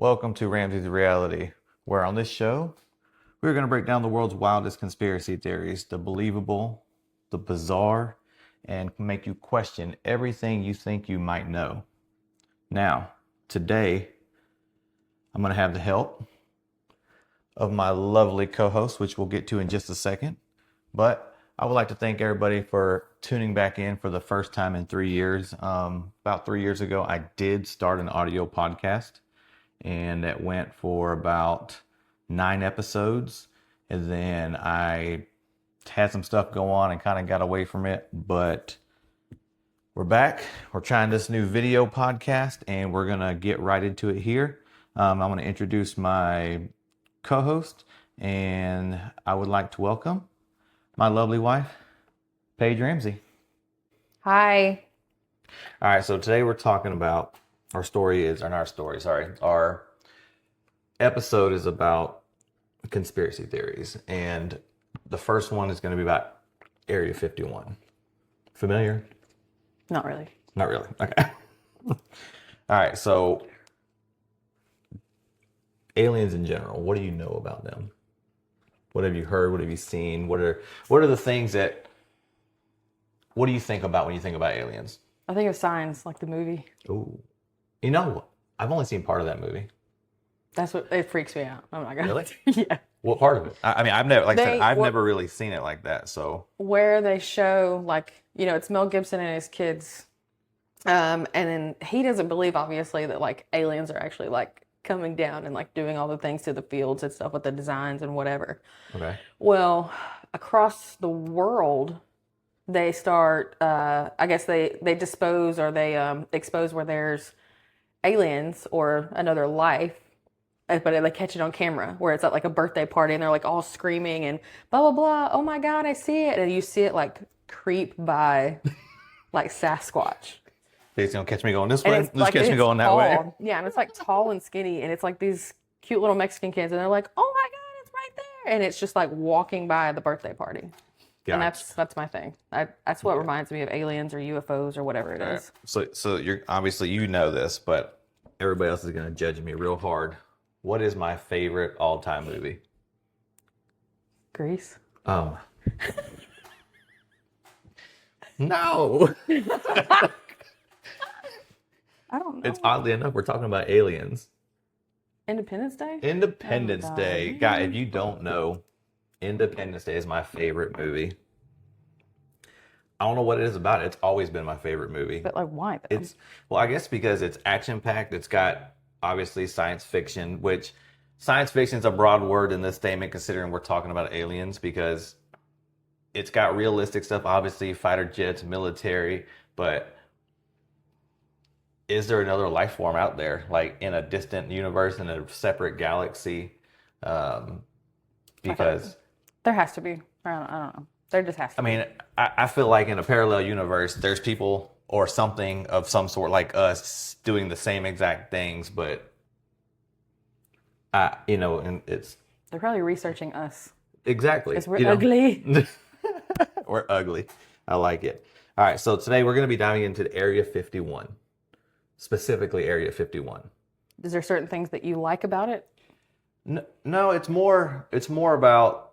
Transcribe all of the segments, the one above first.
Welcome to Ramsey's Reality, where on this show, we're going to break down the world's wildest conspiracy theories, the believable, the bizarre, and make you question everything you think you might know. Now, today, I'm going to have the help of my lovely co-host, which we'll get to in just a second. But I would like to thank everybody for tuning back in for the first time in 3 years. About 3 years ago, I did start an audio podcast, and it went for about 9 episodes. And then I had some stuff go on and kind of got away from it. But we're back. We're trying this new video podcast, and we're going to get right into it here. I'm going to introduce my co-host, and I would like to welcome my lovely wife, Paige Ramsey. Hi. All right, so today we're talking about our episode is about conspiracy theories, and the first one is going to be about Area 51. Familiar? Not really. Not really. Okay. All right, so aliens in general, what do you know about them? What have you heard? What have you seen? What are the things what do you think about when you think about aliens? I think of Signs, like the movie. Ooh. You know, I've only seen part of that movie. That's what, it freaks me out. Oh my God. Really? Yeah. What part of it? I mean, I've never really seen it like that, so. Where they show, like, it's Mel Gibson and his kids. And then he doesn't believe, obviously, that, like, aliens are actually, like, coming down and, like, doing all the things to the fields and stuff with the designs and whatever. Okay. Well, across the world, they start, I guess they dispose or they expose where there's aliens or another life, but they catch it on camera where it's at like a birthday party and they're like all screaming and blah, blah, blah. Oh my God, I see it. And you see it like creep by like Sasquatch. It's going to catch me going this way. Like, catch me going that way. Yeah, and it's like tall and skinny, and it's like these cute little Mexican kids, and they're like, "Oh my God, it's right there!" And it's just like walking by the birthday party, and that's my thing. That's what reminds me of aliens or UFOs or whatever it is. So you're obviously you know this, but everybody else is going to judge me real hard. What is my favorite all-time movie? Grease. No. I don't know. It's oddly enough, we're talking about aliens. Independence Day? Independence Oh, Day. Guy, if you don't know, Independence Day is my favorite movie. I don't know what it is about it. It's always been my favorite movie. But like, why though? Well, I guess because it's action-packed. It's got, obviously, science fiction, which science fiction is a broad word in this statement considering we're talking about aliens, because it's got realistic stuff, obviously, fighter jets, military, but is there another life form out there, like in a distant universe, in a separate galaxy? Because there has to be. I don't know. There just has to be. I mean, I feel like in a parallel universe, there's people or something of some sort like us doing the same exact things, but and it's they're probably researching us. Exactly. Because we're ugly. We're ugly. I like it. All right, so today we're going to be diving into Area 51. Specifically Area 51. Is there certain things that you like about it? No, it's more about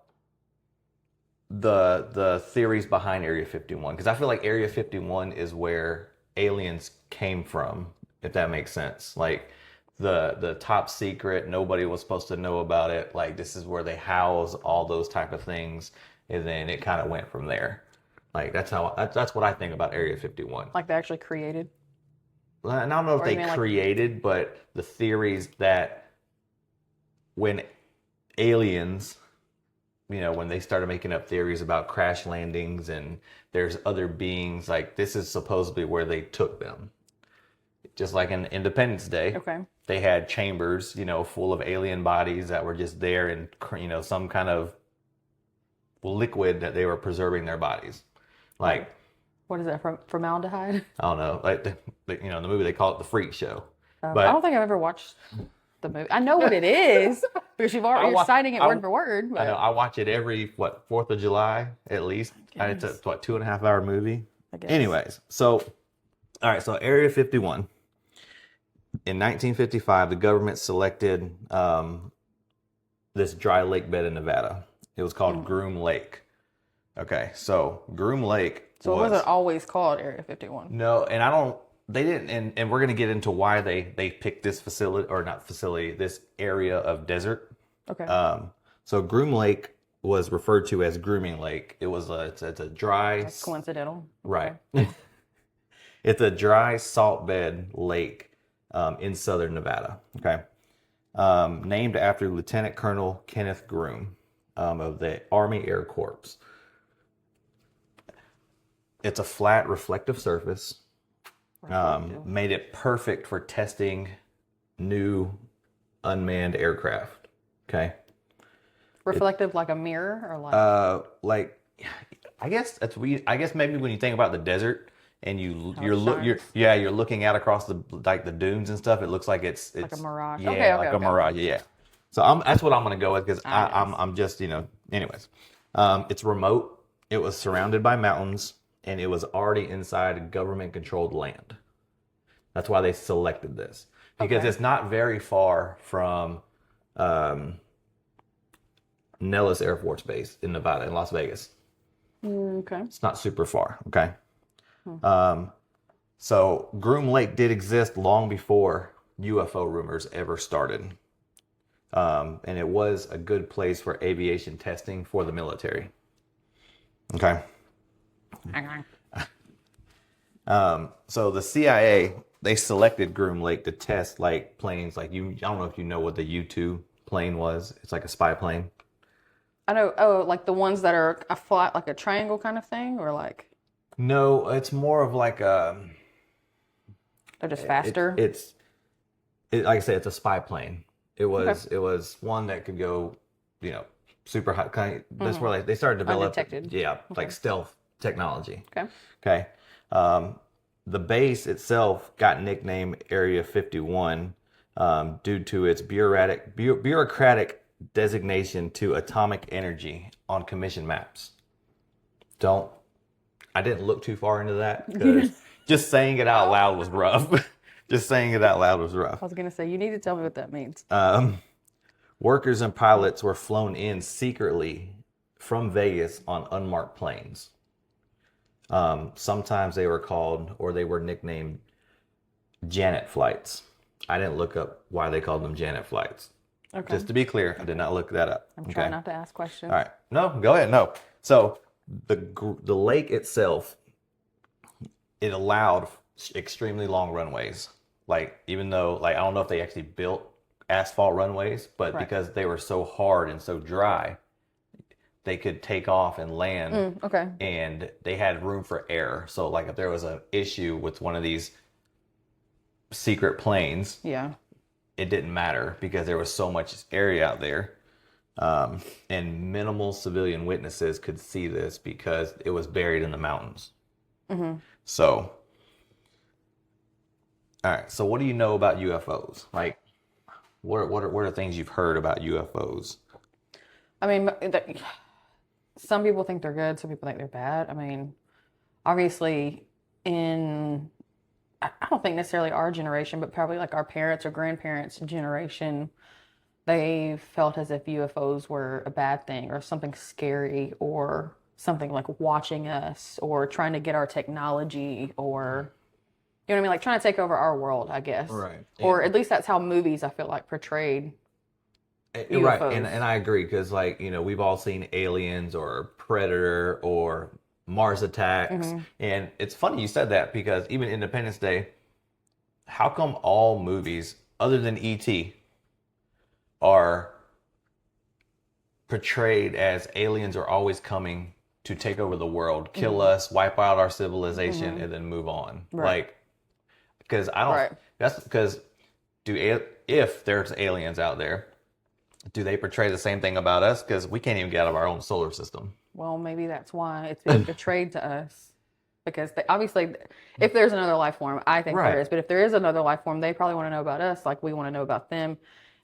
the theories behind Area 51, because I feel like Area 51 is where aliens came from, if that makes sense. Like the top secret, nobody was supposed to know about it. Like this is where they house all those type of things, and then it kind of went from there. Like that's what I think about Area 51. Like they actually created? I don't know if they created, but the theories that when aliens, when they started making up theories about crash landings and there's other beings, like this is supposedly where they took them. Just like in Independence Day, okay, they had chambers, full of alien bodies that were just there in, some kind of liquid that they were preserving their bodies. Like, what is that, formaldehyde? I don't know. Like, in the movie, they call it the Freak Show. But I don't think I've ever watched the movie. I know what it is because you're citing it word for word. But... I know. I watch it every, 4th of July, at least. It's a, 2.5-hour movie? Anyways, all right, so Area 51. In 1955, the government selected this dry lake bed in Nevada. It was called Groom Lake. Okay, so Groom Lake So it was wasn't always called Area 51. no, and I don't. They didn't, and we're gonna get into why they picked this facility or not facility, this area of desert. Okay. So Groom Lake was referred to as Grooming Lake. It's a dry, That's coincidental. right? It's a dry salt bed lake in southern Nevada. Okay, named after Lieutenant Colonel Kenneth Groom of the Army Air Corps. It's a flat, reflective surface. Made it perfect for testing new unmanned aircraft. Okay. Reflective like a mirror or Like I guess that's we. I guess maybe when you think about the desert and you're looking out across the like the dunes and stuff, it looks like it's like a mirage. Yeah, Okay, like a mirage. Yeah. So that's what I'm gonna go with because I'm just anyways. It's remote. It was surrounded by mountains and it was already inside government controlled land. That's why they selected this because it's not very far from Nellis Air Force Base in Nevada, in Las Vegas. Okay. It's not super far, okay? So Groom Lake did exist long before UFO rumors ever started. And it was a good place for aviation testing for the military. Okay? So the CIA, they selected Groom Lake to test like planes like I don't know if you know what the U-2 plane was. It's like a spy plane. I know. Like the ones that are a flat, like a triangle kind of thing, or like No, it's more of like a. they're just faster. Like I said, it's a spy plane. It was one that could go, super high. That's where they started developing. Undetected. Like stealth technology. Okay. Okay. The base itself got nicknamed Area 51 due to its bureaucratic designation to atomic energy on commission maps. I didn't look too far into that because just saying it out loud was rough. Just saying it out loud was rough. I was going to say, you need to tell me what that means. Workers and pilots were flown in secretly from Vegas on unmarked planes. Sometimes they were called or they were nicknamed Janet flights. I didn't look up why they called them Janet flights. Okay. Just to be clear, I did not look that up. I'm trying not to ask questions. All right. No, go ahead. No. So the lake itself, it allowed extremely long runways. Like even though I don't know if they actually built asphalt runways, but because they were so hard and so dry, they could take off and land. Okay. And they had room for error. So like if there was an issue with one of these secret planes, it didn't matter because there was so much area out there. And minimal civilian witnesses could see this because it was buried in the mountains. Mm-hmm. So, all right. So, what do you know about UFOs? Like, what are things you've heard about UFOs? I mean, some people think they're good. Some people think they're bad. I mean, obviously, I don't think necessarily our generation, but probably like our parents or grandparents' generation, they felt as if UFOs were a bad thing or something scary or something like watching us or trying to get our technology or, you know what I mean? Like trying to take over our world, I guess. Right. Or at least that's how movies, I feel like, portrayed UFOs. Right. And I agree because, like, we've all seen Aliens or Predator or Mars Attacks. Mm-hmm. And it's funny you said that because even Independence Day, how come all movies other than E.T. are portrayed as aliens are always coming to take over the world, kill us, wipe out our civilization, and then move on? Right. Like, because I don't. Right. That's because if there's aliens out there, do they portray the same thing about us? Because we can't even get out of our own solar system. Well, maybe that's why it's being portrayed to us. Because obviously, if there's another life form, I think there is. But if there is another life form, they probably want to know about us, like we want to know about them.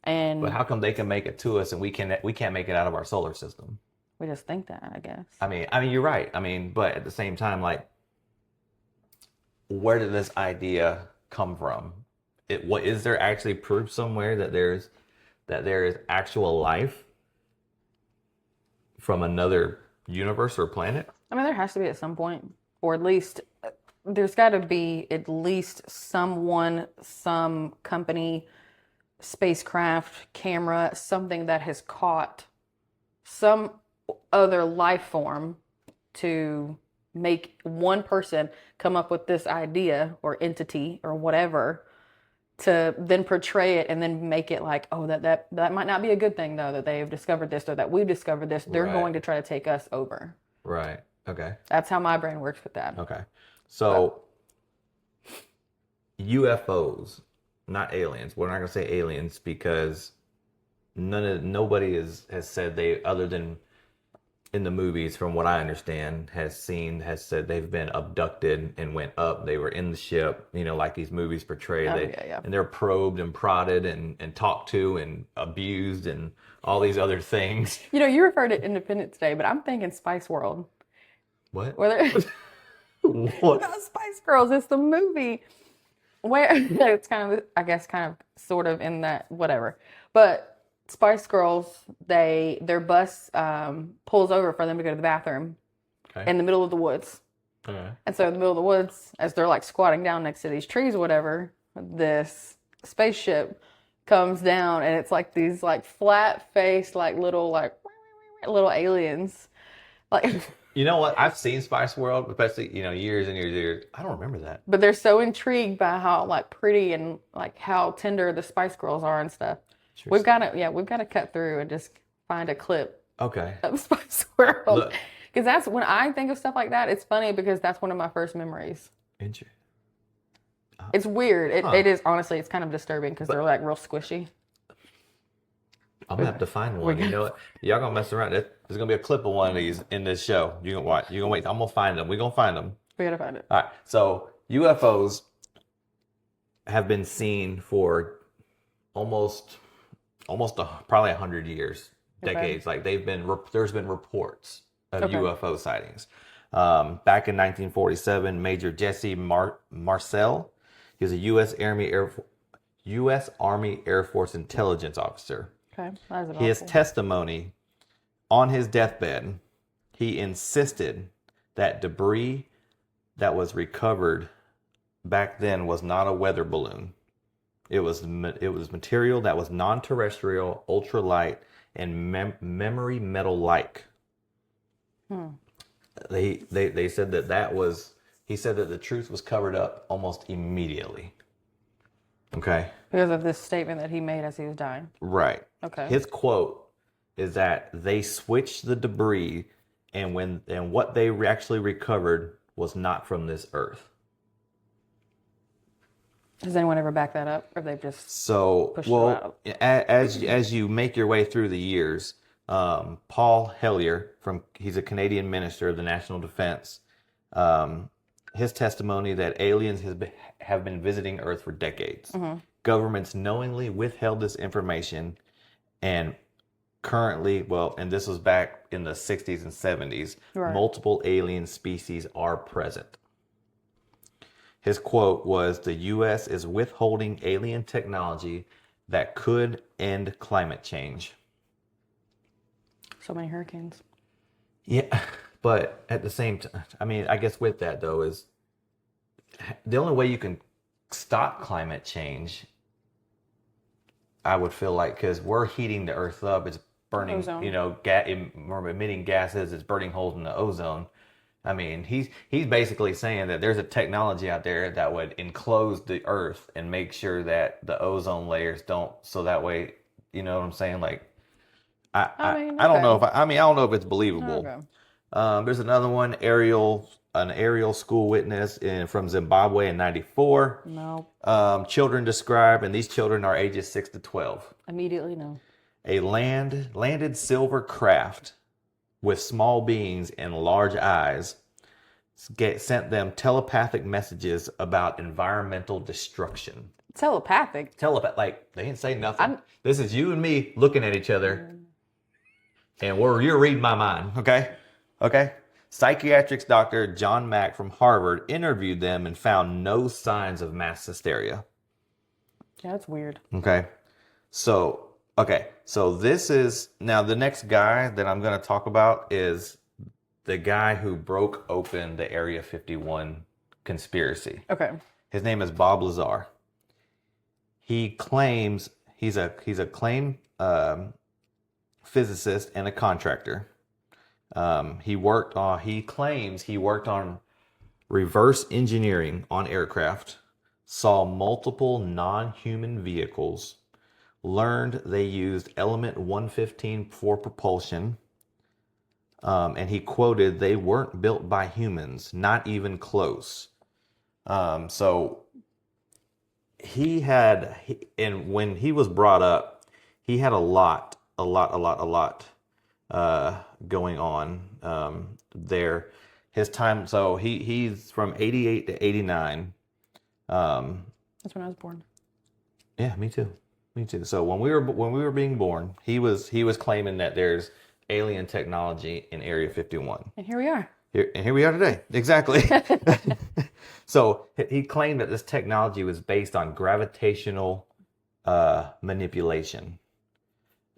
But how come they can make it to us and we can't make it out of our solar system? We just think that, I guess. I mean, you're right. I mean, but at the same time, like, where did this idea come from? what is there actually proof somewhere that there is actual life from another universe or planet? I mean, there has to be at some point, or at least there's got to be at least someone, some company, spacecraft, camera, something that has caught some other life form to make one person come up with this idea or entity or whatever to then portray it and then make it like, oh, that might not be a good thing though, that they've discovered this or that we've discovered this. They're Right. going to try to take us over. Right. Okay. That's how my brain works with that. Okay. So UFOs, not aliens. We're not gonna say aliens because nobody has said they, other than in the movies, from what I understand, has said they've been abducted and went up. They were in the ship, like these movies portray. And they're probed and prodded and talked to and abused and all these other things. You referred to Independence Day, but I'm thinking Spice World. What? What? Not Spice Girls. It's the movie where it's kind of, I guess, kind of, sort of in that whatever. But Spice Girls, their bus pulls over for them to go to the bathroom in the middle of the woods. Okay. And so in the middle of the woods, as they're like squatting down next to these trees or whatever, this spaceship comes down and it's like these like flat faced little aliens. Like You know what? I've seen Spice World, especially, years and years and years. I don't remember that. But they're so intrigued by how like pretty and like how tender the Spice Girls are and stuff. We've got to cut through and just find a clip Okay. of Spice World. Because that's when I think of stuff like that, it's funny because that's one of my first memories. Interesting. It's weird. It is, honestly, it's kind of disturbing because they're like real squishy. I'm gonna have to find one. You know what? Y'all gonna mess around. There's gonna be a clip of one of these in this show. You gonna watch? You gonna wait? I'm gonna find them. We gonna find them. We gotta find it. All right. So UFOs have been seen for probably 100 years, decades. Like there's been reports of UFO sightings. Back in 1947, Major Jesse Marcel, he was a U.S. Army Air Force intelligence officer. Okay, that is His testimony on his deathbed, he insisted that debris that was recovered back then was not a weather balloon. It was material that was non-terrestrial, ultralight, and memory metal-like. They said he said that the truth was covered up almost immediately. Okay. Because of this statement that he made as he was dying. Right. Okay. His quote is that they switched the debris, and what they actually recovered was not from this earth. Has anyone ever backed that up, or they've just pushed it out? As you make your way through the years, Paul Hellyer, he's a Canadian minister of the National Defense. His testimony that aliens have been visiting Earth for decades. Mm-hmm. Governments knowingly withheld this information, and currently, and this was back in the 60s and 70s, right, multiple alien species are present. His quote was, "The U.S. is withholding alien technology that could end climate change." So many hurricanes. Yeah, but at the same time, I mean, I guess with that though is the only way you can stop climate change, I would feel like, because we're heating the earth up, it's burning, ozone. We're emitting gases, it's burning holes in the ozone. I mean, he's basically saying that there's a technology out there that would enclose the earth and make sure that the ozone layers don't, so that way, you know what I'm saying? Like, I don't know if it's believable. Okay. There's another one, an aerial school witness from Zimbabwe in 94. No. Children described, and these children are ages 6 to 12. Immediately no. A landed silver craft with small beings and large eyes sent them telepathic messages about environmental destruction. Telepathic? Like, they didn't say nothing. This is you and me looking at each other, and you're reading my mind, okay? Okay? Psychiatrics doctor John Mack from Harvard interviewed them and found no signs of mass hysteria. Yeah, that's weird. Okay. So this is now the next guy that I'm going to talk about is the guy who broke open the Area 51 conspiracy. Okay. His name is Bob Lazar. He claims he's a claim physicist and a contractor. He claims he worked on reverse engineering on aircraft, saw multiple non-human vehicles, learned they used element 115 for propulsion, and he quoted, "They weren't built by humans, not even close." So and when he was brought up, he had a lot going on there. His time, so he's from 88 to 89. That's when I was born. Yeah, me too. Me too. So when we were being born, he was claiming that there's alien technology in Area 51. And here we are. Here we are today. Exactly. So he claimed that this technology was based on gravitational manipulation,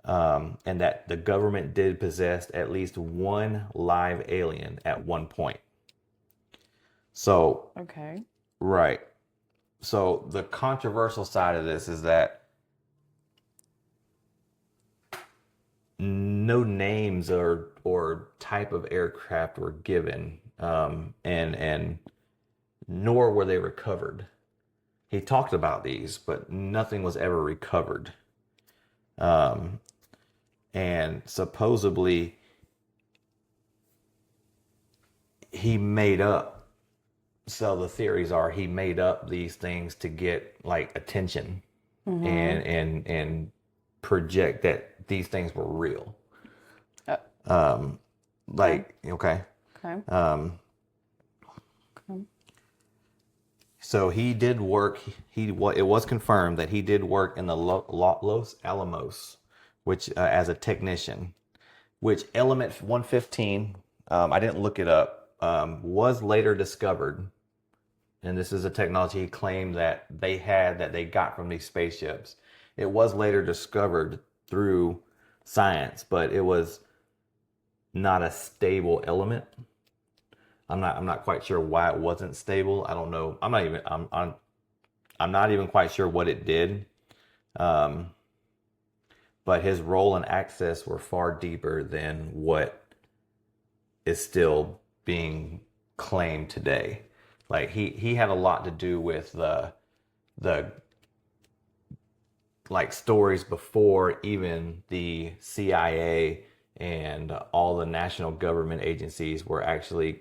and that the government did possess at least one live alien at one point. So, Okay. right. So the controversial side of this is that no names or type of aircraft were given, and nor were they recovered. He talked about these, but nothing was ever recovered. And supposedly he made up. So the theories are he made up these things to get like attention, and project that these things were real. Okay. Okay. So he did work. It was confirmed that he did work in the Los Alamos, which as a technician. Which element 115, I didn't look it up, was later discovered, and this is a technology he claimed that they got from these spaceships. It was later discovered through science, but it was not a stable element. I'm not quite sure why it wasn't stable. I don't know. I'm not even quite sure what it did. But his role and access were far deeper than what is still being claimed today. Like he had a lot to do with the like stories before even the CIA and all the national government agencies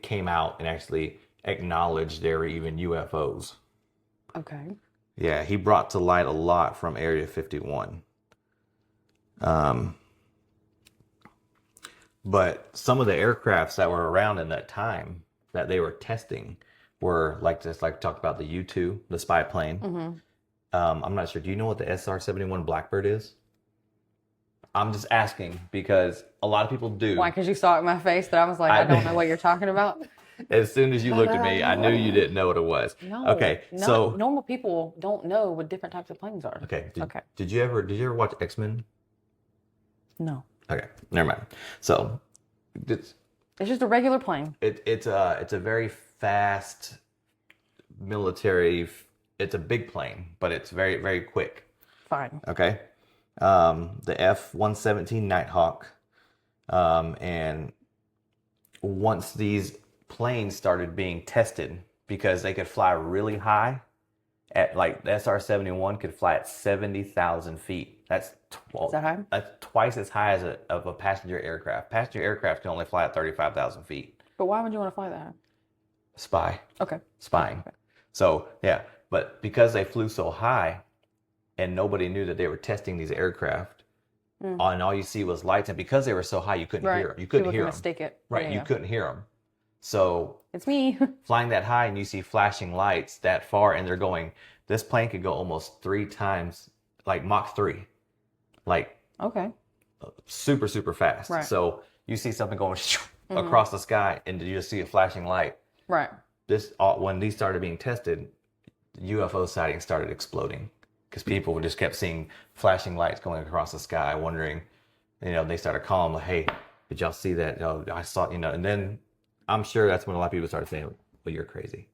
came out and actually acknowledged there were even UFOs. Okay. Yeah, he brought to light a lot from Area 51. But some of the aircrafts that were around in that time that they were testing were like talked about the U-2, the spy plane. I'm not sure. Do you know what the SR-71 Blackbird is? I'm just asking because a lot of people do. Why? Because you saw it in my face that I was like, I don't know what you're talking about. As soon as you looked at me, I knew you didn't know what it was. No. Okay. So normal people don't know what different types of planes are. okay. Okay. Did you ever watch X-Men? No. Okay. Never mind. So It's just a regular plane. it's a very fast military. It's a big plane, but it's very, very quick. Fine. Okay. The F-117 Nighthawk. And once these planes started being tested because they could fly really high, at like the SR-71 could fly at 70,000 feet. That's Is that high? That's twice as high as a passenger aircraft. Passenger aircraft can only fly at 35,000 feet. But why would you want to fly that high? Spy. Okay. Spying. Okay. So yeah, but because they flew so high and nobody knew that they were testing these aircraft, and all you see was lights, and because they were so high, you couldn't hear them. You couldn't hear them. Mistake it. Right, Yeah, you couldn't hear them. So It's me. flying that high and you see flashing lights that far, and they're going, this plane could go almost 3 times, like Mach 3, like Okay. super, super fast. Right. So you see something going across the sky, and you just see a flashing light. Right. When these started being tested, UFO sightings started exploding. because people just kept seeing flashing lights going across the sky, wondering, they started calling, like, hey, did y'all see that? Oh, I saw, and then I'm sure that's when a lot of people started saying, well, you're crazy.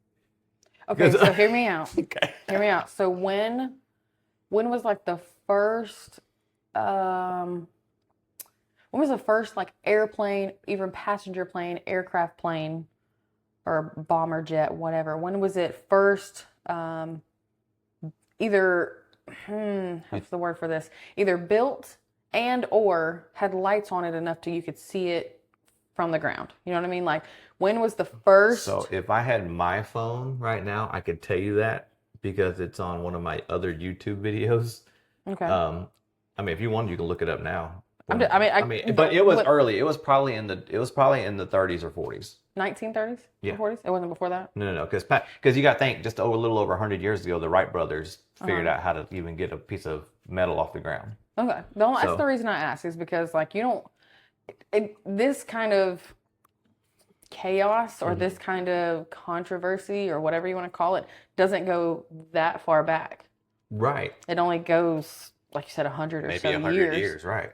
Okay, so hear me out. Okay. Hear me out. So when was like the first, when was the first like airplane, even passenger plane, aircraft plane, or bomber jet, whatever? When was it first, either, what's the word for this? Either built and or had lights on it enough to you could see it from the ground. You know what I mean? Like, when was the first? So if I had my phone right now, I could tell you that because it's on one of my other YouTube videos. Okay. I mean, if you want, you can look it up now. But it was early. It was probably in the 30s or 40s. 1930s? Yeah. 40s? It wasn't before that? No. Because you got to think, just a little over 100 years ago, the Wright brothers figured out how to even get a piece of metal off the ground. Okay. That's the reason I ask, is because, like, you don't, this kind of chaos or this kind of controversy or whatever you want to call it doesn't go that far back. Right. It only goes, like you said, 100 or maybe so 100 years, right.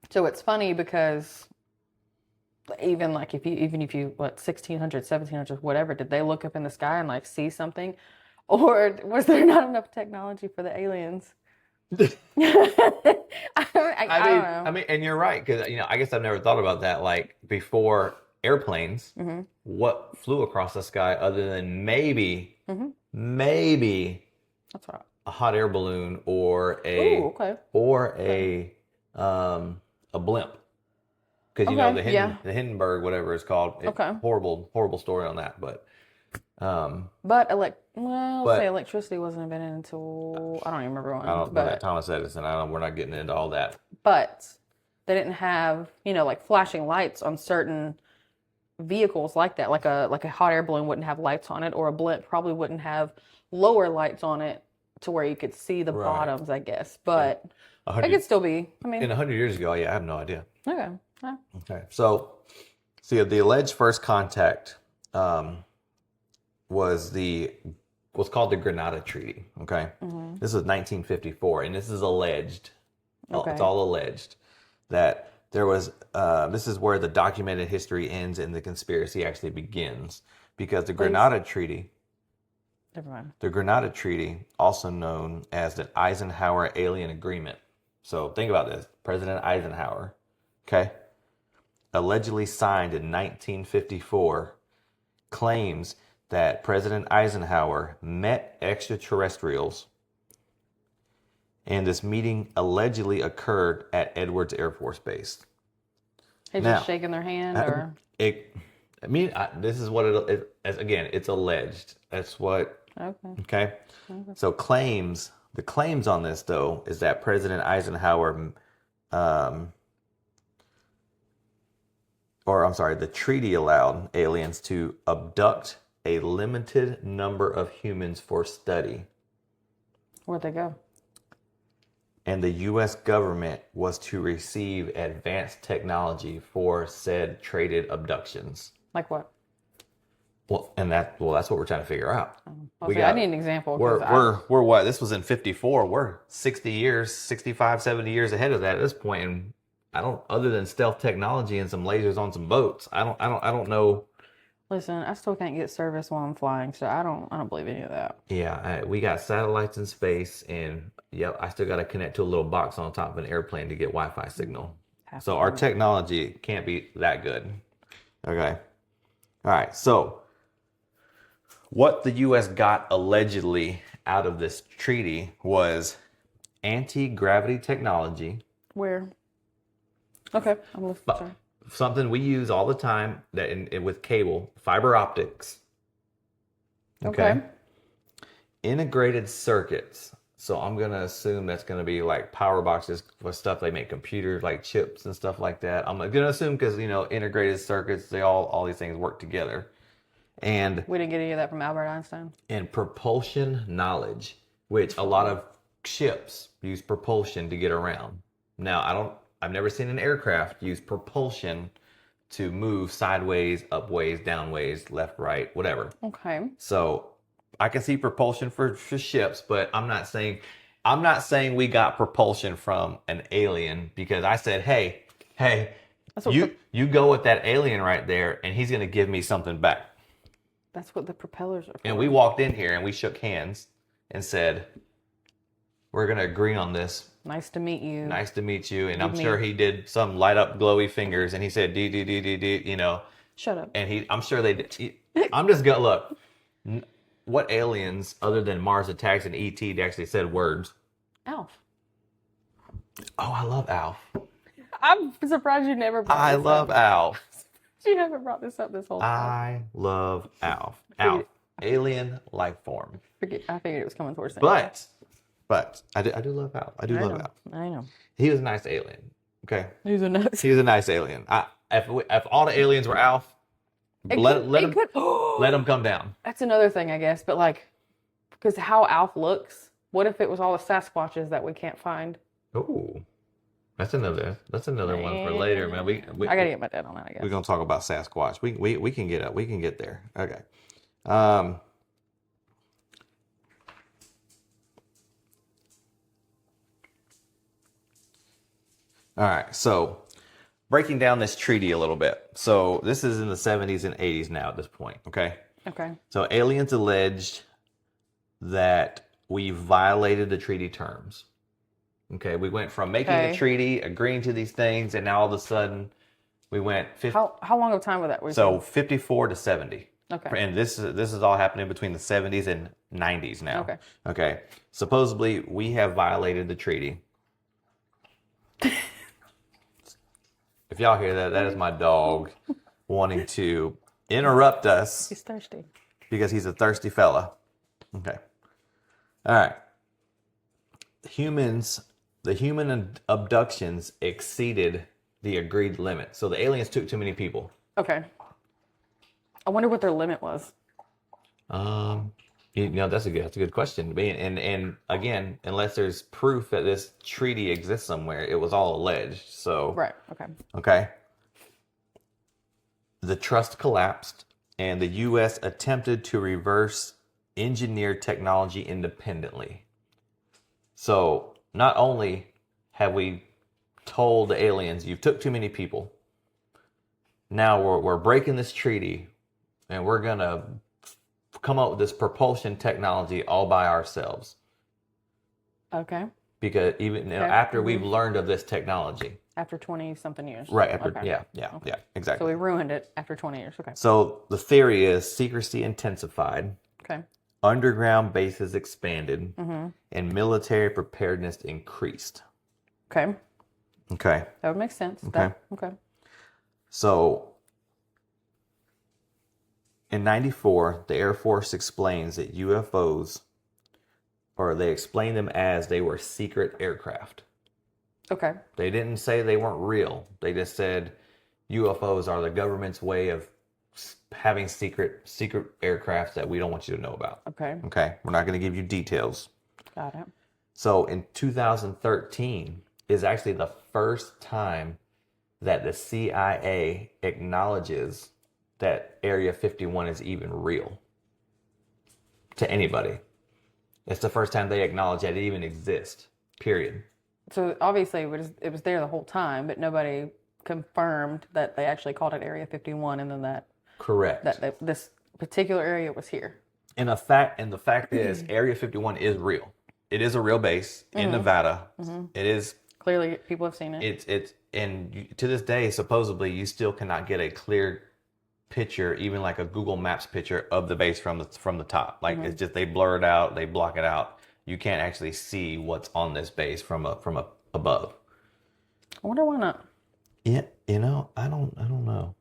So it's funny because even if you 1600s, 1700s, whatever, did they look up in the sky and like see something, or was there not enough technology for the aliens? I don't know. And you're right, because I guess I've never thought about that. Like, before airplanes, what flew across the sky other than maybe That's right. a hot air balloon or a blimp? Because the Hindenburg, whatever it's called. Horrible story on that, but say electricity wasn't invented until I don't even remember when. I don't know that Thomas Edison. We're not getting into all that. But they didn't have like flashing lights on certain vehicles like that. Like a hot air balloon wouldn't have lights on it, or a blimp probably wouldn't have lower lights on it to where you could see the bottoms, I guess. But it could still be. I mean, 100 years ago, I have no idea. Okay. Yeah. Okay. So, the alleged first contact was what's called the Grenada Treaty. Okay. This is 1954, and this is alleged. Okay. It's all alleged that there was. This is where the documented history ends and the conspiracy actually begins, because the Grenada Treaty. Never mind. The Grenada Treaty, also known as the Eisenhower Alien Agreement. So think about this: President Eisenhower, okay, allegedly signed in 1954, claims that President Eisenhower met extraterrestrials, and this meeting allegedly occurred at Edwards Air Force Base. Just shaking their hand, or this is what again, it's alleged. That's what. Okay. So the claims on this, though, is that President Eisenhower, the treaty allowed aliens to abduct a limited number of humans for study. Where'd they go? And the U.S. government was to receive advanced technology for said traded abductions. Like what? Well, that's what we're trying to figure out. I need an example. We're what? This was in 54. We're 60 years, 65, 70 years ahead of that at this point. And other than stealth technology and some lasers on some boats, I don't know. Listen, I still can't get service while I'm flying, so I don't believe any of that. Yeah, we got satellites in space, and I still got to connect to a little box on top of an airplane to get Wi-Fi signal. So our technology can't be that good. Okay. All right. So what the U.S. got allegedly out of this treaty was anti-gravity technology. Where? Okay, I'm listening. Sorry. Something we use all the time with cable, fiber optics. Okay. Integrated circuits. So I'm going to assume that's going to be like power boxes with stuff they make computers, like chips and stuff like that. I'm going to assume because, integrated circuits, all these things work together. And we didn't get any of that from Albert Einstein. And propulsion knowledge, which a lot of ships use propulsion to get around. Now, I've never seen an aircraft use propulsion to move sideways, upways, downways, left, right, whatever. Okay. So I can see propulsion for ships, but I'm not saying I'm not saying we got propulsion from an alien because I said, hey, That's what you go with that alien right there, and he's gonna give me something back. that's what the propellers are for. And we walked in here and we shook hands and said, we're gonna agree on this. Nice to meet you. Nice to meet you. And Give I'm me- sure he did some light up glowy fingers, and he said D D D D D. You know. Shut up. And I'm sure they did. I'm just gonna look. What aliens other than Mars Attacks and ET actually said words? Alf. Oh, I love Alf. I'm surprised you never brought I this love up. Alf. You haven't brought this up this whole time. I love Alf. Alf, alien life form. I figured it was coming towards the end. But I do love Alf. I love Alf. I know. He was a nice alien. Okay. He's a nuts. He was a nice alien. If all the aliens were Alf, let him come down. That's another thing, I guess. But like, because how Alf looks, what if it was all the Sasquatches that we can't find? Oh, that's another one for later, man. We I gotta get my dad on that, I guess. We're gonna talk about Sasquatch. We can get up. We can get there. Okay. All right. So breaking down this treaty a little bit. So this is in the 70s and 80s now at this point. Okay. Okay. So aliens alleged that we violated the treaty terms. Okay. We went from making the treaty, agreeing to these things, and now all of a sudden we went. How long of time was that? So 54 to 70. Okay. And this is all happening between the 70s and 90s now. Okay. Okay. Supposedly we have violated the treaty. If y'all hear that, that is my dog wanting to interrupt us. He's thirsty. Because he's a thirsty fella. Okay. All right. The human abductions exceeded the agreed limit. So the aliens took too many people. Okay. I wonder what their limit was. That's a good question. And again, unless there's proof that this treaty exists somewhere, it was all alleged. So right. Okay. Okay. The trust collapsed, and the U.S. attempted to reverse engineer technology independently. So not only have we told the aliens, you took too many people, now we're breaking this treaty, and we're gonna come up with this propulsion technology all by ourselves. Okay. Because even after we've learned of this technology. After 20-something years. Right. After, okay. Yeah, exactly. So we ruined it after 20 years. Okay. So the theory is secrecy intensified. Okay. Underground bases expanded. And military preparedness increased. Okay. Okay. That would make sense. Okay. Okay. So in 94, the Air Force explains that UFOs, or they explain them as they were secret aircraft. Okay. They didn't say they weren't real. They just said UFOs are the government's way of having secret aircrafts that we don't want you to know about. Okay. Okay. We're not going to give you details. Got it. So in 2013 is actually the first time that the CIA acknowledges that Area 51 is even real to anybody. It's the first time they acknowledge that it even exists, period. So obviously it was there the whole time, but nobody confirmed that they actually called it Area 51 and then that Correct. That this particular area was here. And the fact is Area 51 is real. It is a real base in Nevada. It is clearly people have seen it. And to this day, supposedly, you still cannot get a clear picture, even like a Google Maps picture of the base from the top. Like it's just they blur it out, they block it out. You can't actually see what's on this base from above. I wonder why not. Yeah, I don't know.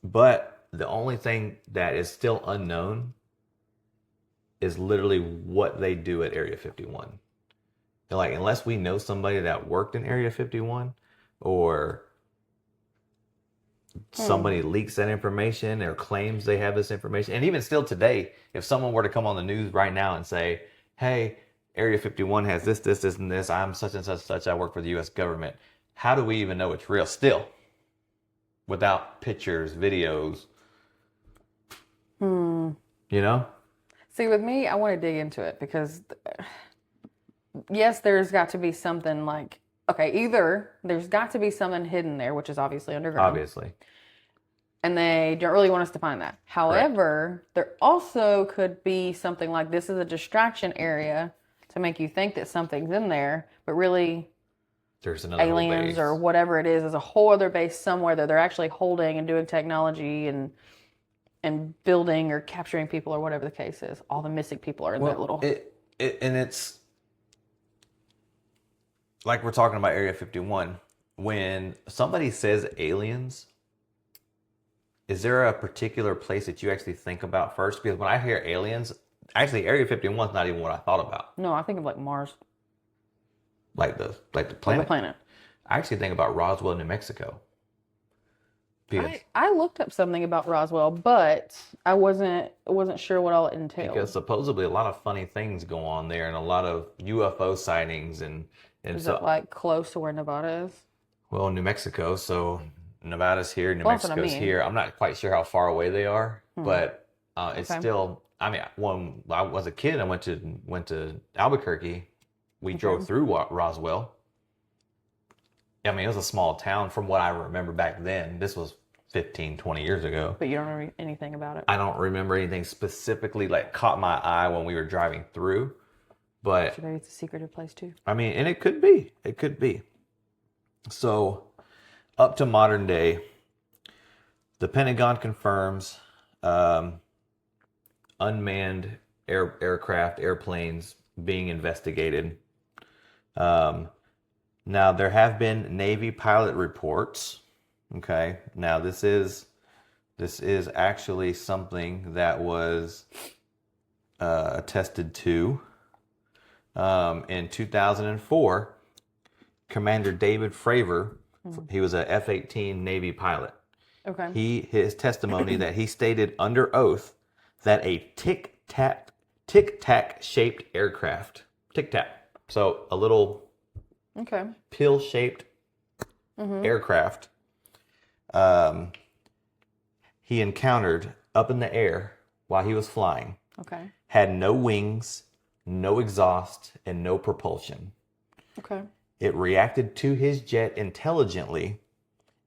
But the only thing that is still unknown is literally what they do at Area 51. Like, unless we know somebody that worked in Area 51 or somebody leaks that information or claims they have this information. And even still today, if someone were to come on the news right now and say, hey, Area 51 has this, and this, I'm such and such, I work for the U.S. government. How do we even know it's real still? Without pictures, videos. You know? See, with me, I want to dig into it because yes, there's got to be something like, okay, either there's got to be something hidden there, which is obviously underground. Obviously. And they don't really want us to find that. However, there also could be something like this is a distraction area to make you think that something's in there, but really There's another whole aliens base. or whatever it is a whole other base somewhere that they're actually holding and doing technology and building or capturing people or whatever the case is. All the missing people are in that little. And it's like we're talking about Area 51. When somebody says aliens, is there a particular place that you actually think about first? Because when I hear aliens, actually Area 51 is not even what I thought about. No, I think of like Mars. Like the planet. Like the planet. I actually think about Roswell, New Mexico. I looked up something about Roswell, but I wasn't sure what all it entailed. Because supposedly a lot of funny things go on there, and a lot of UFO sightings, and is so it like close to where Nevada is? well, New Mexico. So Nevada's here, New Well, that's what I Mexico's mean. here. I'm not quite sure how far away they are, but it's Okay. still. I mean, when I was a kid, I went to Albuquerque. We drove through Roswell. I mean, it was a small town from what I remember back then. This was 15, 20 years ago. But you don't remember anything about it. I don't remember anything specifically like caught my eye when we were driving through. But So maybe it's a secretive place too. I mean, and it could be. It could be. So up to modern day, the Pentagon confirms unmanned airplanes being investigated. Now, there have been Navy pilot reports. Okay. Now, this is actually something that was attested to in 2004. Commander David Fravor, he was a F-18 Navy pilot. Okay. His testimony that he stated under oath that a tic-tac shaped aircraft, tic-tac, so a little Okay. pill-shaped aircraft, he encountered up in the air while he was flying, Okay. had no wings, no exhaust, and no propulsion. Okay. It reacted to his jet intelligently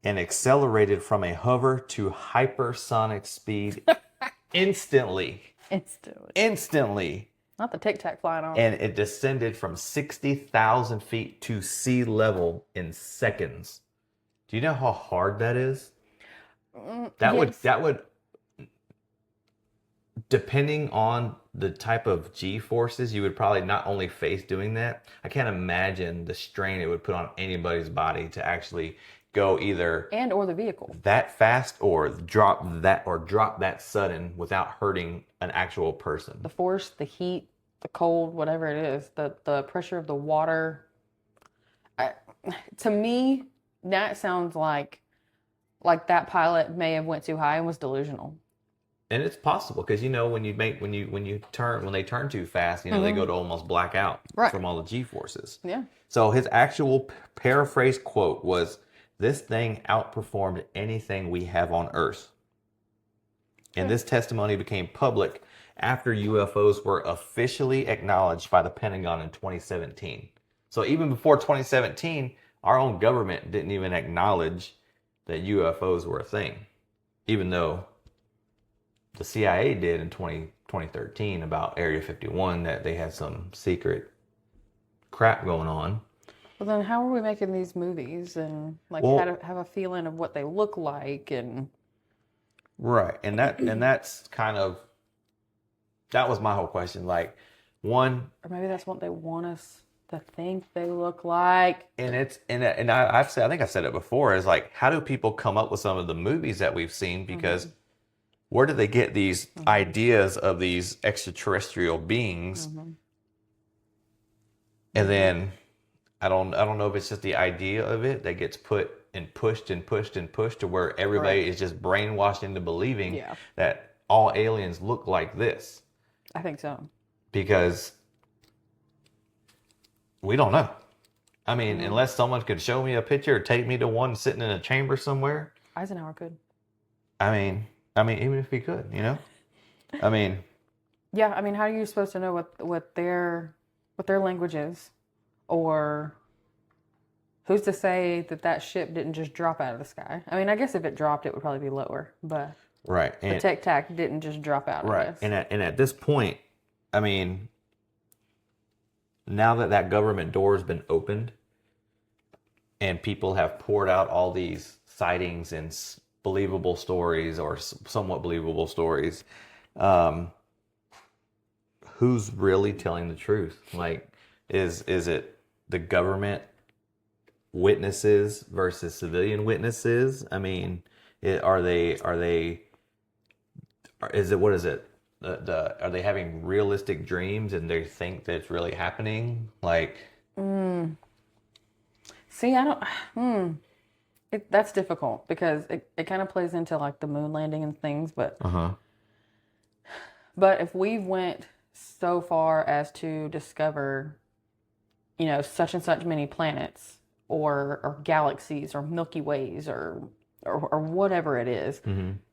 and accelerated from a hover to hypersonic speed instantly. Instantly. Not the Tic Tac flying off. And it descended from 60,000 feet to sea level in seconds. Do you know how hard that is? That would, depending on the type of G forces you would probably not only face doing that, I can't imagine the strain it would put on anybody's body to actually go either and or the vehicle that fast or drop that sudden without hurting an actual person. The force, the heat, the cold, whatever it is, the pressure of the water. To me, that sounds like that pilot may have went too high and was delusional. And it's possible because when they turn too fast, they go to almost blackout from all the G forces. Yeah. So his actual paraphrase quote was, "This thing outperformed anything we have on Earth." And this testimony became public after UFOs were officially acknowledged by the Pentagon in 2017. So even before 2017, our own government didn't even acknowledge that UFOs were a thing, even though the CIA did in 2013 about Area 51, that they had some secret crap going on. Well, then how are we making these movies and how to have a feeling of what they look like and right? And that's kind of, that was my whole question. Like, one, or maybe that's what they want us to think they look like. And I think I said it before, is like, how do people come up with some of the movies that we've seen? Because where do they get these ideas of these extraterrestrial beings? And then I don't know if it's just the idea of it that gets put and pushed and pushed and pushed to where everybody is just brainwashed into believing that all aliens look like this. I think so. Because we don't know. I mean, unless someone could show me a picture or take me to one sitting in a chamber somewhere. Eisenhower could. I mean, even if he could, I mean. Yeah, I mean, how are you supposed to know what their language is? Or who's to say that that ship didn't just drop out of the sky? I mean, I guess if it dropped, it would probably be lower, but Right. the And Tic Tac didn't just drop out, I right. guess. And at this point, I mean, now that that government door has been opened and people have poured out all these sightings and believable stories or somewhat believable stories, um, who's really telling the truth? Like, is it the government witnesses versus civilian witnesses? I mean, is it, what is it? Are they having realistic dreams and they think that it's really happening? Like, See, I don't. That's difficult because it kind of plays into like the moon landing and things, but uh-huh. if we went so far as to discover, such and such many planets or galaxies or Milky Ways or whatever it is,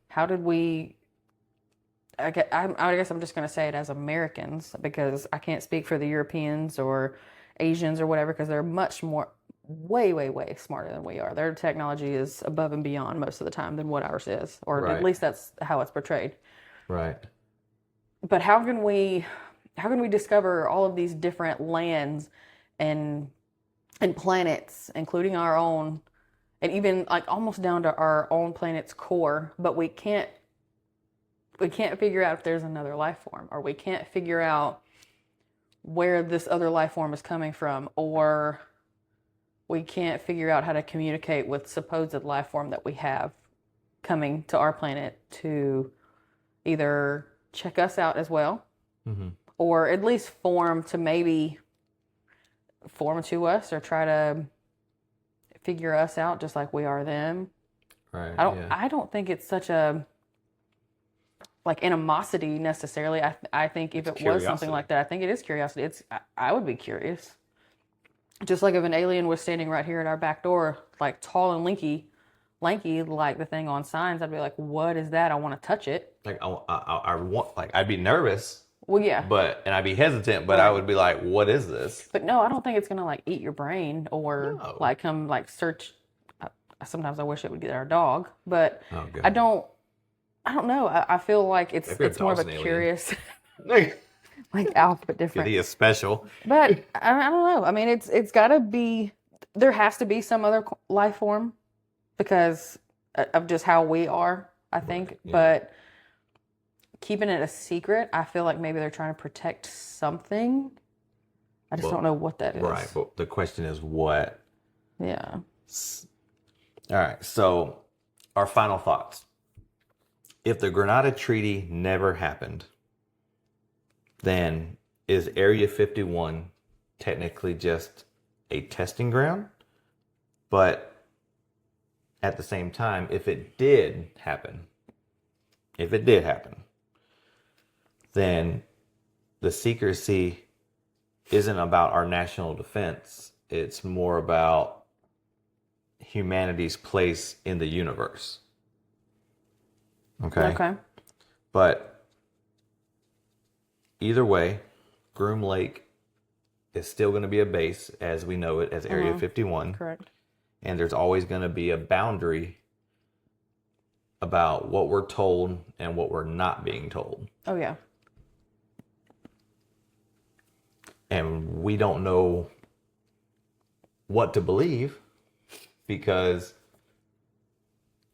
how did we? I guess I'm just going to say it as Americans because I can't speak for the Europeans or Asians or whatever because they're much more, way, way, way smarter than we are. Their technology is above and beyond most of the time than what ours is, or at Right. least that's how it's portrayed. Right. But how can we discover all of these different lands and planets, including our own, and even like almost down to our own planet's core, but we can't figure out if there's another life form, or we can't figure out where this other life form is coming from, or we can't figure out how to communicate with supposed life form that we have coming to our planet to either check us out as well, or at least form to us or try to figure us out just like we are them. Right. I don't think it's such a like animosity necessarily. I think if it was something like that, I think it is curiosity. I would be curious. Just like if an alien was standing right here at our back door, like tall and lanky, like the thing on signs, I'd be like, "What is that? I want to touch it." Like I want, like, I'd be nervous, Well, yeah, and I'd be hesitant, but I would be like, "What is this?" but no, I don't think it's gonna like eat your brain or No. like come like search. Sometimes I wish it would get our dog, but Oh, God. I don't know. I feel like it's more of a dog's an alien. curious, Like, like Alf, but different. he is special. But I don't know. I mean, it's got to be. There has to be some other life form because of just how we are. I think, Right, yeah. but keeping it a secret, I feel like maybe they're trying to protect something. I just don't know what that is. Right, but the question is what? Yeah. All right, so our final thoughts. If the Grenada Treaty never happened, then is Area 51 technically just a testing ground? But at the same time, if it did happen, then the secrecy isn't about our national defense. It's more about humanity's place in the universe. Okay? Okay. But either way, Groom Lake is still going to be a base as we know it as Area 51. Correct. And there's always going to be a boundary about what we're told and what we're not being told. Oh yeah. And we don't know what to believe because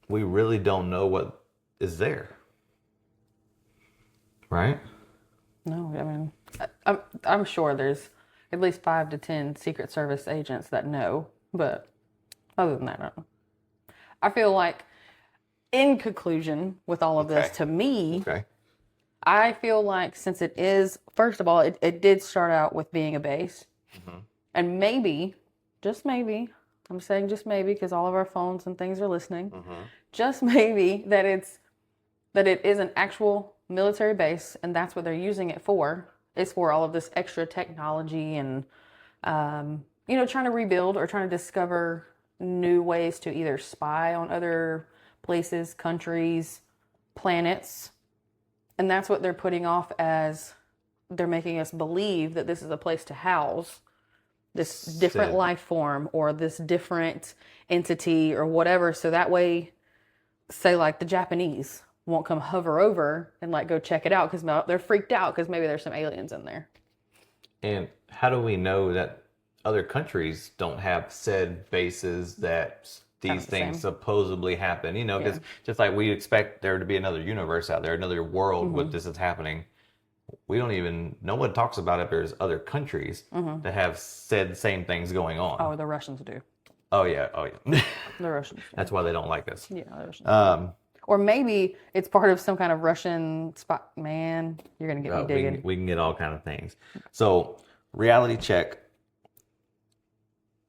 we really don't know what is there. Right? No, I mean, I'm sure there's at least 5 to 10 Secret Service agents that know, but other than that, I don't know. I feel like, in conclusion, with all of this, to me, I feel like since it is, first of all, it did start out with being a base, and maybe, just maybe, I'm saying just maybe because all of our phones and things are listening, just maybe that it is an actual military base, and that's what they're using it for. It's for all of this extra technology and, trying to rebuild or trying to discover new ways to either spy on other places, countries, planets. And that's what they're putting off as they're making us believe that this is a place to house this different Sid. life form or this different entity or whatever. So that way, say like the Japanese won't come hover over and like go check it out because they're freaked out because maybe there's some aliens in there. And how do we know that other countries don't have said bases that these the things same. supposedly happen? You know, because just like we expect there to be another universe out there, another world where this is happening, we don't even, no one talks about if there's other countries that have said same things going on. Oh, the Russians do. Oh yeah. The Russians do. That's why they don't like us. Yeah, the Russians. Or maybe it's part of some kind of Russian spot. Man, you're gonna get me digging. We can get all kind of things. So, reality check.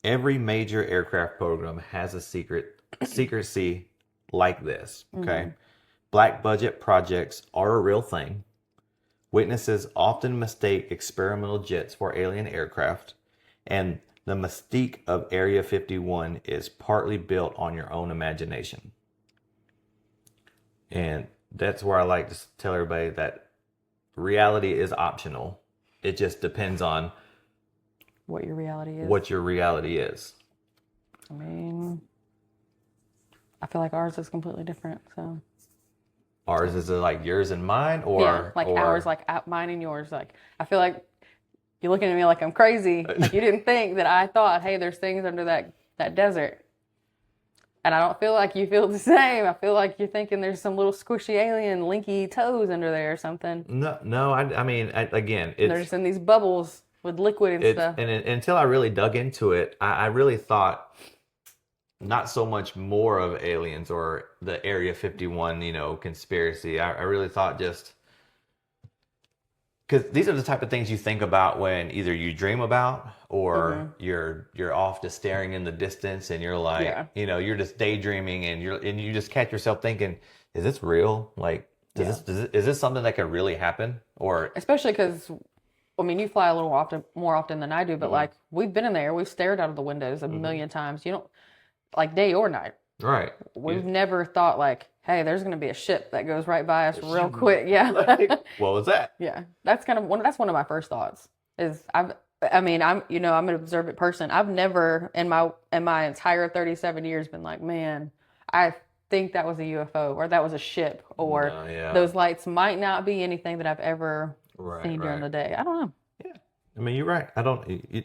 Every major aircraft program has a secrecy like this. Okay, black budget projects are a real thing. Witnesses often mistake experimental jets for alien aircraft, and the mystique of Area 51 is partly built on your own imagination. And that's where I like to tell everybody that reality is optional. It just depends on what your reality is. What your reality is. I mean, I feel like ours is completely different. So ours is it like yours and mine, or yeah, like ours, like mine and yours. Like I feel like you're looking at me like I'm crazy. Like you didn't think that I thought, hey, there's things under that desert. And I don't feel like you feel the same. I feel like you're thinking there's some little squishy alien linky toes under there or something. No. I mean, again, they're just in these bubbles with liquid and stuff. And until I really dug into it, I really thought not so much more of aliens or the Area 51, conspiracy. I really thought just because these are the type of things you think about when either you dream about or you're off just staring in the distance and you're like, you're just daydreaming and you just catch yourself thinking, is this real? Like, is this something that could really happen? Or especially because, I mean, you fly a little more often than I do, but like we've been in there, we've stared out of the windows a million times. You don't like day or night. Right. We've never thought like, hey, there's going to be a ship that goes right by us real quick. Yeah. Like, what was that? Yeah. That's one of my first thoughts is I'm an observant person. I've never in my entire 37 years been like, man, I think that was a UFO or that was a ship or those lights might not be anything that I've ever seen during the day. I don't know. Yeah. I mean, you're right.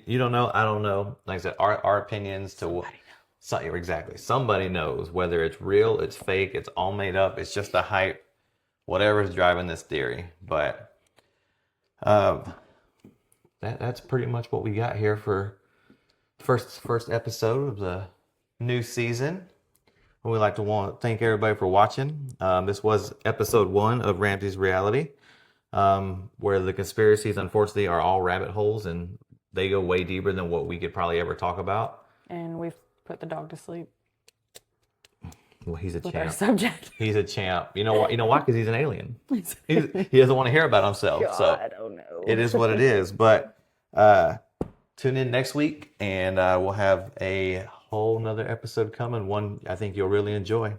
You don't know. I don't know. Like I said, our opinions to exactly. Somebody knows whether it's real, it's fake, it's all made up, it's just a hype, whatever's driving this theory. But that's pretty much what we got here for first episode of the new season. We'd like to thank everybody for watching. This was episode 1 of Ramsey's Reality, where the conspiracies, unfortunately, are all rabbit holes and they go way deeper than what we could probably ever talk about. And we've put the dog to sleep. Well, he's a with champ. Our subject. He's a champ. You know what? You know why? Because he's an alien. He doesn't want to hear about himself. God, so I don't know. It is what it is. But tune in next week, and we'll have a whole nother episode coming. One I think you'll really enjoy.